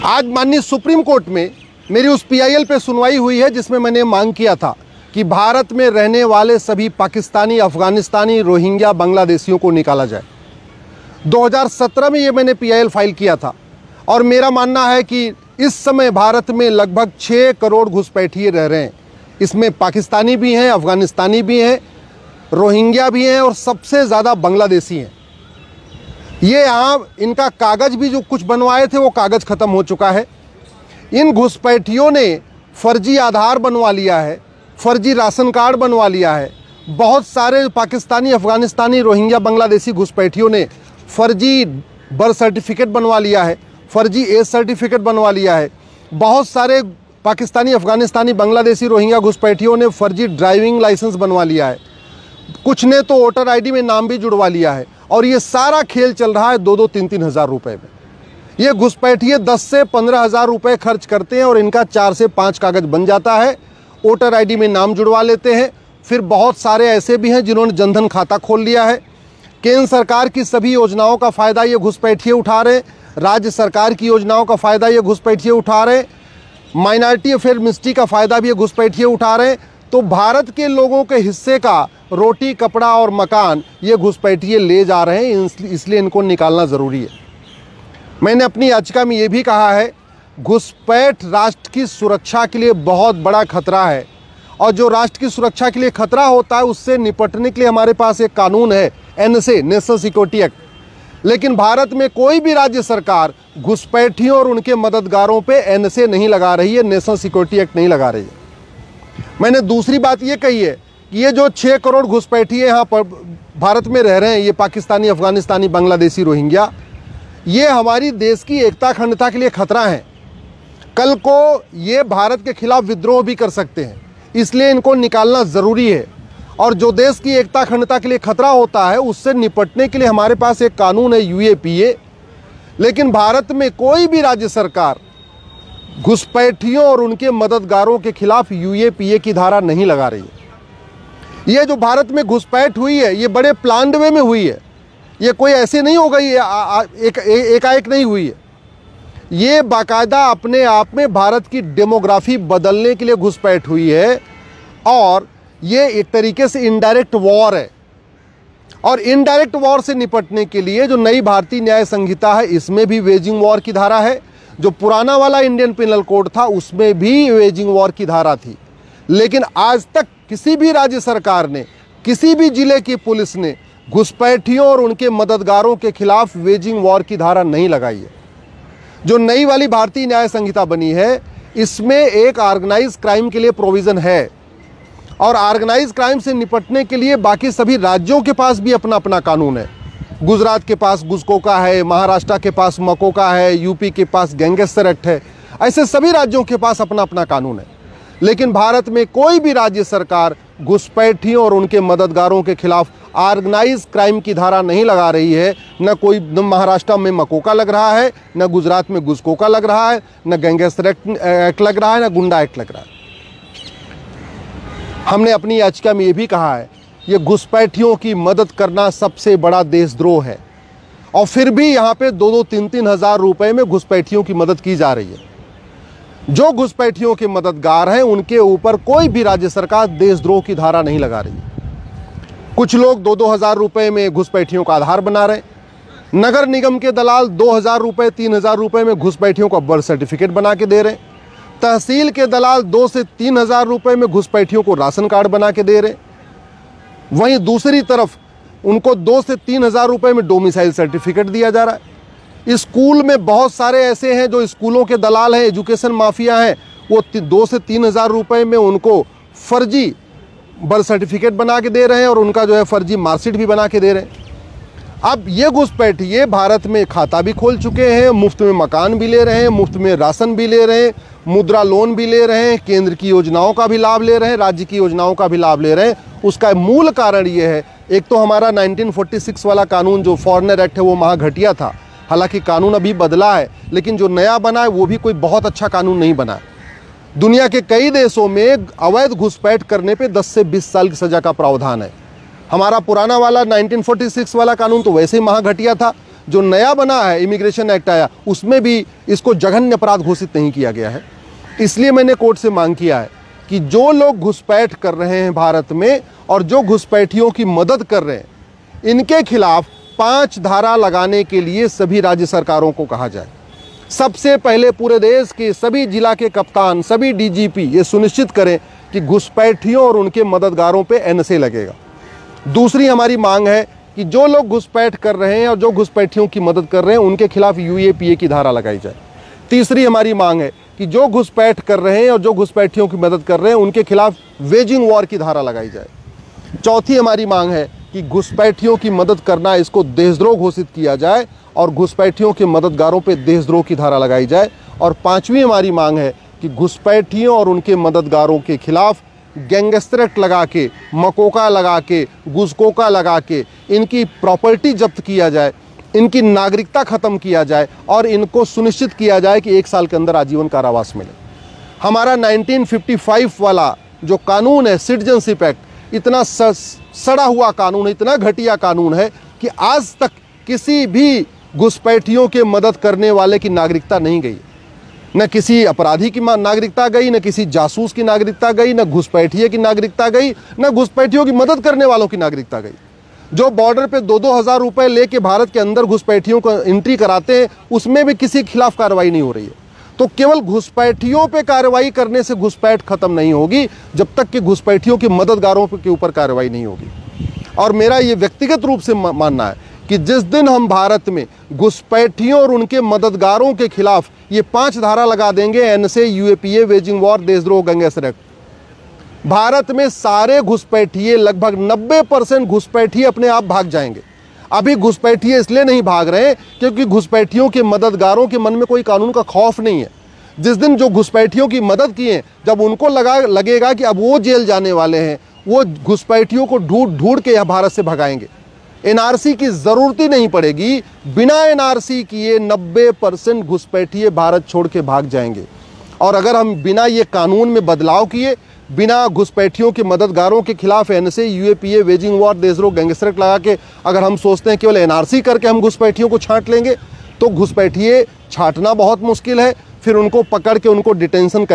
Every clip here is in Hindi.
आज माननीय सुप्रीम कोर्ट में मेरी उस पीआईएल पे सुनवाई हुई है जिसमें मैंने मांग किया था कि भारत में रहने वाले सभी पाकिस्तानी, अफगानिस्तानी, रोहिंग्या, बांग्लादेशियों को निकाला जाए। 2017 में ये मैंने पीआईएल फाइल किया था और मेरा मानना है कि इस समय भारत में लगभग 6 करोड़ घुसपैठिए रह रहे हैं। इसमें पाकिस्तानी भी हैं, अफगानिस्तानी भी हैं, रोहिंग्या भी हैं और सबसे ज़्यादा बांग्लादेशी हैं। ये यहाँ इनका कागज़ भी जो कुछ बनवाए थे वो कागज़ ख़त्म हो चुका है। इन घुसपैठियों ने फर्जी आधार बनवा लिया है, फर्जी राशन कार्ड बनवा लिया है। बहुत सारे पाकिस्तानी, अफगानिस्तानी, रोहिंग्या, बांग्लादेशी घुसपैठियों ने फर्जी बर्थ सर्टिफिकेट बनवा लिया है, फर्जी एज सर्टिफिकेट बनवा लिया है। बहुत सारे पाकिस्तानी, अफगानिस्तानी, बांग्लादेशी, रोहिंग्या घुसपैठियों ने फर्जी ड्राइविंग लाइसेंस बनवा लिया है। कुछ ने तो वोटर आईडी में नाम भी जुड़वा लिया है और ये सारा खेल चल रहा है 2-2, 3-3 हज़ार रुपये में। ये घुसपैठिए 10 से 15 हज़ार रुपये खर्च करते हैं और इनका 4 से 5 कागज़ बन जाता है। वोटर आईडी में नाम जुड़वा लेते हैं। फिर बहुत सारे ऐसे भी हैं जिन्होंने जनधन खाता खोल लिया है। केंद्र सरकार की सभी योजनाओं का फ़ायदा ये घुसपैठिए उठा रहे, राज्य सरकार की योजनाओं का फ़ायदा ये घुसपैठिए उठा रहे, माइनॉरिटी अफेयर मिनिस्ट्री का फ़ायदा भी ये घुसपैठिए उठा रहे। तो भारत के लोगों के हिस्से का रोटी, कपड़ा और मकान ये घुसपैठिए ले जा रहे हैं, इसलिए इनको निकालना ज़रूरी है। मैंने अपनी याचिका में ये भी कहा है, घुसपैठ राष्ट्र की सुरक्षा के लिए बहुत बड़ा खतरा है और जो राष्ट्र की सुरक्षा के लिए खतरा होता है उससे निपटने के लिए हमारे पास एक कानून है, एनएसए, नेशनल सिक्योरिटी एक्ट। लेकिन भारत में कोई भी राज्य सरकार घुसपैठियों और उनके मददगारों पे एनएसए नहीं लगा रही है, नेशनल सिक्योरिटी एक्ट नहीं लगा रही है। मैंने दूसरी बात ये कही है कि ये जो 6 करोड़ घुसपैठिए यहाँ पर भारत में रह रहे हैं, ये पाकिस्तानी, अफगानिस्तानी, बांग्लादेशी, रोहिंग्या, ये हमारी देश की एकता, अखंडता के लिए खतरा है। कल को ये भारत के खिलाफ विद्रोह भी कर सकते हैं, इसलिए इनको निकालना ज़रूरी है। और जो देश की एकता, अखंडता के लिए खतरा होता है उससे निपटने के लिए हमारे पास एक कानून है, यूएपीए। लेकिन भारत में कोई भी राज्य सरकार घुसपैठियों और उनके मददगारों के खिलाफ यूएपीए की धारा नहीं लगा रही है। ये जो भारत में घुसपैठ हुई है ये बड़े प्लान्ड वे में हुई है, ये कोई ऐसे नहीं हो गई है, एकाएक नहीं हुई है। ये बाकायदा अपने आप में भारत की डेमोग्राफी बदलने के लिए घुसपैठ हुई है और ये एक तरीके से इनडायरेक्ट वॉर है। और इनडायरेक्ट वॉर से निपटने के लिए जो नई भारतीय न्याय संहिता है इसमें भी वेजिंग वॉर की धारा है। जो पुराना वाला इंडियन पिनल कोड था उसमें भी वेजिंग वॉर की धारा थी। लेकिन आज तक किसी भी राज्य सरकार ने, किसी भी जिले की पुलिस ने घुसपैठियों और उनके मददगारों के खिलाफ वेजिंग वॉर की धारा नहीं लगाई है। जो नई वाली भारतीय न्याय संहिता बनी है इसमें एक ऑर्गेनाइज क्राइम के लिए प्रोविज़न है और ऑर्गेनाइज क्राइम से निपटने के लिए बाकी सभी राज्यों के पास भी अपना अपना कानून है। गुजरात के पास गुस्को का है, महाराष्ट्र के पास मको का है, यूपी के पास गैंगस्टर एक्ट है। ऐसे सभी राज्यों के पास अपना अपना कानून है। लेकिन भारत में कोई भी राज्य सरकार घुसपैठियों और उनके मददगारों के खिलाफ ऑर्गेनाइज क्राइम की धारा नहीं लगा रही है। न महाराष्ट्र में मको का लग रहा है, न गुजरात में गुस्को का लग रहा है, न गैंगस्टर एक्ट लग रहा है, न गुंडा एक्ट लग रहा है। हमने अपनी याचिका में ये भी कहा है, ये घुसपैठियों की मदद करना सबसे बड़ा देशद्रोह है और फिर भी यहाँ पे 2-2, 3-3 हज़ार रुपये में घुसपैठियों की मदद की जा रही है। जो घुसपैठियों के मददगार हैं उनके ऊपर कोई भी राज्य सरकार देशद्रोह की धारा नहीं लगा रही है। कुछ लोग 2-2 हज़ार रुपये में घुसपैठियों का आधार बना रहे हैं। नगर निगम के दलाल 2,000 रुपये, 3,000 रुपये में घुसपैठियों का बर्थ सर्टिफिकेट बना के दे रहे हैं। तहसील के दलाल 2 से 3 हज़ार रुपये में घुसपैठियों को राशन कार्ड बना के दे रहे हैं। वहीं दूसरी तरफ उनको 2 से 3 हज़ार रुपये में डोमिसाइल सर्टिफिकेट दिया जा रहा है। स्कूल में बहुत सारे ऐसे हैं जो स्कूलों के दलाल हैं, एजुकेशन माफिया हैं, वो 2 से 3 हज़ार रुपये में उनको फर्जी बर्थ सर्टिफिकेट बना के दे रहे हैं और उनका जो है फर्जी मार्कशीट भी बना के दे रहे हैं। अब ये घुसपैठिए भारत में खाता भी खोल चुके हैं, मुफ्त में मकान भी ले रहे हैं, मुफ्त में राशन भी ले रहे हैं, मुद्रा लोन भी ले रहे हैं, केंद्र की योजनाओं का भी लाभ ले रहे हैं, राज्य की योजनाओं का भी लाभ ले रहे हैं। उसका मूल कारण ये है, एक तो हमारा 1946 वाला कानून जो फॉरेनर एक्ट है वो महाघटिया था। हालांकि कानून अभी बदला है लेकिन जो नया बना है वो भी कोई बहुत अच्छा कानून नहीं बना है। दुनिया के कई देशों में अवैध घुसपैठ करने पे 10 से 20 साल की सज़ा का प्रावधान है। हमारा पुराना वाला 1946 वाला कानून तो वैसे ही महाघटिया था, जो नया बना है इमिग्रेशन एक्ट आया, उसमें भी इसको जघन्य अपराध घोषित नहीं किया गया है। इसलिए मैंने कोर्ट से मांग किया है कि जो लोग घुसपैठ कर रहे हैं भारत में और जो घुसपैठियों की मदद कर रहे हैं, इनके खिलाफ 5 धारा लगाने के लिए सभी राज्य सरकारों को कहा जाए। सबसे पहले पूरे देश के सभी जिला के कप्तान, सभी डीजीपी ये सुनिश्चित करें कि घुसपैठियों और उनके मददगारों पे एनएसए लगेगा। दूसरी हमारी मांग है कि जो लोग घुसपैठ कर रहे हैं और जो घुसपैठियों की मदद कर रहे हैं, उनके खिलाफ यूएपीए की धारा लगाई जाए। तीसरी हमारी मांग है कि जो घुसपैठ कर रहे हैं और जो घुसपैठियों की मदद कर रहे हैं, उनके खिलाफ वेजिंग वॉर की धारा लगाई जाए। चौथी हमारी मांग है कि घुसपैठियों की मदद करना, इसको देशद्रोह घोषित किया जाए और घुसपैठियों के मददगारों पे देशद्रोह की धारा लगाई जाए। और पांचवी हमारी मांग है कि घुसपैठियों और उनके मददगारों के खिलाफ गैंगस्टर एक्ट लगा के, मकोका लगा के, घुसकोका लगा के इनकी प्रॉपर्टी जब्त किया जाए, इनकी नागरिकता ख़त्म किया जाए और इनको सुनिश्चित किया जाए कि 1 साल के अंदर आजीवन कारावास मिले। हमारा 1955 वाला जो कानून है, सिटीजनशिप एक्ट, इतना सड़ा हुआ कानून है, इतना घटिया कानून है कि आज तक किसी भी घुसपैठियों के मदद करने वाले की नागरिकता नहीं गई। न किसी अपराधी की नागरिकता गई, न किसी जासूस की नागरिकता गई, न घुसपैठिए की नागरिकता गई, न घुसपैठियों की मदद करने वालों की नागरिकता गई। जो बॉर्डर पे 2-2 हज़ार रुपए लेके भारत के अंदर घुसपैठियों को एंट्री कराते हैं, उसमें भी किसी के खिलाफ कार्रवाई नहीं हो रही है। तो केवल घुसपैठियों पे कार्रवाई करने से घुसपैठ खत्म नहीं होगी जब तक कि घुसपैठियों के मददगारों के ऊपर कार्रवाई नहीं होगी। और मेरा ये व्यक्तिगत रूप से मानना है कि जिस दिन हम भारत में घुसपैठियों और उनके मददगारों के खिलाफ ये 5 धारा लगा देंगे, एनएसए, यूएपीए, वेजिंग वॉर, देशद्रोह, गैंगस्टर एक्ट, भारत में सारे घुसपैठिए, लगभग 90% घुसपैठिए अपने आप भाग जाएंगे। अभी घुसपैठिए इसलिए नहीं भाग रहे क्योंकि घुसपैठियों के मददगारों के मन में कोई कानून का खौफ नहीं है। जिस दिन जो घुसपैठियों की मदद किए, जब उनको लगेगा कि अब वो जेल जाने वाले हैं, वो घुसपैठियों को ढूंढ के यह भारत से भगाएंगे। एनआरसी की ज़रूरत ही नहीं पड़ेगी। बिना एनआरसी किए 90% घुसपैठिए भारत छोड़ के भाग जाएंगे। और अगर हम बिना ये कानून में बदलाव किए, बिना घुसपैठियों के मददगारों के खिलाफ एनएसए, यूएपीए, वेजिंग वॉर, देशद्रोह, गैंगस्टर एक्ट लगा के अगर हम सोचते हैं केवल एनआरसी करके हम घुसपैठियों को छांट लेंगे, तो घुसपैठिए छांटना बहुत मुश्किल है। फिर उनको पकड़ के उनको डिटेंशन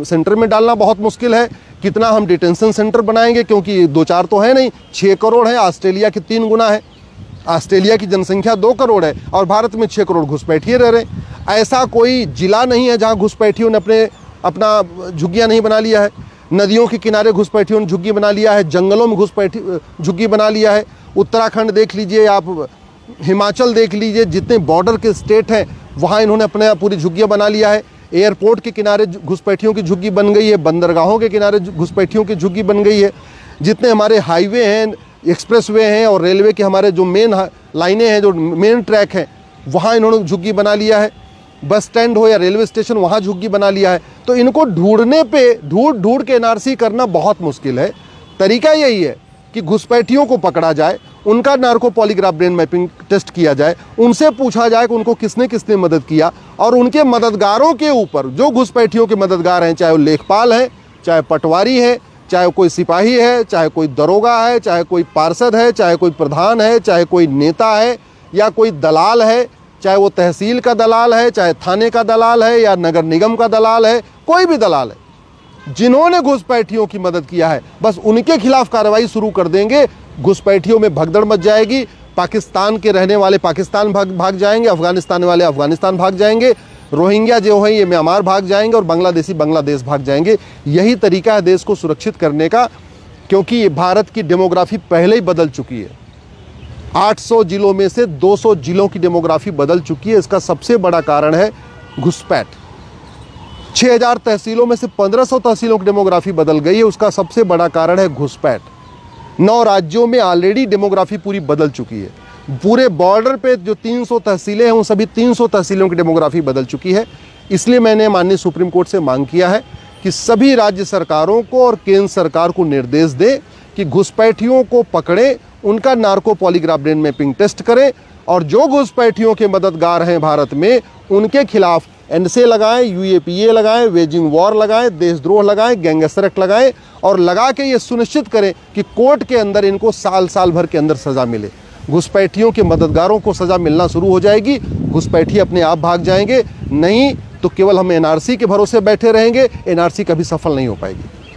सेंटर में डालना बहुत मुश्किल है। कितना हम डिटेंशन सेंटर बनाएंगे, क्योंकि 2-4 तो है नहीं, 6 करोड़ है, ऑस्ट्रेलिया के 3 गुना है। ऑस्ट्रेलिया की जनसंख्या 2 करोड़ है और भारत में 6 करोड़ घुसपैठिए रह रहे हैं। ऐसा कोई जिला नहीं है जहाँ घुसपैठियों ने अपना झुग्गियाँ नहीं बना लिया है। नदियों के किनारे घुसपैठियों ने झुग्गी बना लिया है, जंगलों में घुसपैठी झुग्गी बना लिया है। उत्तराखंड देख लीजिए आप, हिमाचल देख लीजिए, जितने बॉर्डर के स्टेट हैं वहाँ इन्होंने अपने पूरी झुग्गियाँ बना लिया है। एयरपोर्ट के किनारे घुसपैठियों की झुग्गी बन गई है, बंदरगाहों के किनारे घुसपैठियों की झुग्गी बन गई है। जितने हमारे हाईवे हैं, एक्सप्रेसवे हैं और रेलवे के हमारे जो मेन लाइनें हैं, जो मेन ट्रैक हैं, वहाँ इन्होंने झुग्गी बना लिया है। बस स्टैंड हो या रेलवे स्टेशन, वहाँ झुग्गी बना लिया है। तो इनको ढूंढने पे ढूंढ के एनआरसी करना बहुत मुश्किल है। तरीका यही है कि घुसपैठियों को पकड़ा जाए, उनका narco polygraph brain mapping test किया जाए, उनसे पूछा जाए कि उनको किसने किसने मदद किया, और उनके मददगारों के ऊपर, जो घुसपैठियों के मददगार हैं, चाहे वो लेखपाल है, चाहे पटवारी है, चाहे कोई सिपाही है, चाहे कोई दरोगा है, चाहे कोई पार्षद है, चाहे कोई प्रधान है, चाहे कोई नेता है या कोई दलाल है, चाहे वो तहसील का दलाल है, चाहे थाने का दलाल है या नगर निगम का दलाल है, कोई भी दलाल है, जिन्होंने घुसपैठियों की मदद किया है, बस उनके खिलाफ कार्रवाई शुरू कर देंगे। घुसपैठियों में भगदड़ मच जाएगी। पाकिस्तान के रहने वाले पाकिस्तान भाग जाएंगे, अफगानिस्तान वाले अफगानिस्तान भाग जाएंगे, रोहिंग्या जो है ये म्यांमार भाग जाएंगे और बांग्लादेशी बांग्लादेश भाग जाएंगे। यही तरीका है देश को सुरक्षित करने का, क्योंकि भारत की डेमोग्राफी पहले ही बदल चुकी है। 800 जिलों में से 200 जिलों की डेमोग्राफी बदल चुकी है। इसका सबसे बड़ा कारण है घुसपैठ। 6000 तहसीलों में से 1500 तहसीलों की डेमोग्राफी बदल गई है, उसका सबसे बड़ा कारण है घुसपैठ। 9 राज्यों में ऑलरेडी डेमोग्राफी पूरी बदल चुकी है। पूरे बॉर्डर पे जो 300 तहसीलें हैं, उन सभी 300 तहसीलों की डेमोग्राफी बदल चुकी है। इसलिए मैंने माननीय सुप्रीम कोर्ट से मांग किया है कि सभी राज्य सरकारों को और केंद्र सरकार को निर्देश दें कि घुसपैठियों को पकड़ें, उनका narco polygraph brain mapping test करें, और जो घुसपैठियों के मददगार हैं भारत में, उनके खिलाफ एनएसए लगाएं, यूएपीए लगाएं, वेजिंग वॉर लगाएं, देशद्रोह लगाएं, गैंगस्टर एक्ट लगाएं, और लगा के ये सुनिश्चित करें कि कोर्ट के अंदर इनको साल भर के अंदर सज़ा मिले। घुसपैठियों के मददगारों को सज़ा मिलना शुरू हो जाएगी, घुसपैठी अपने आप भाग जाएंगे, नहीं तो केवल हम एनआरसी के भरोसे बैठे रहेंगे, एनआरसी कभी सफल नहीं हो पाएगी।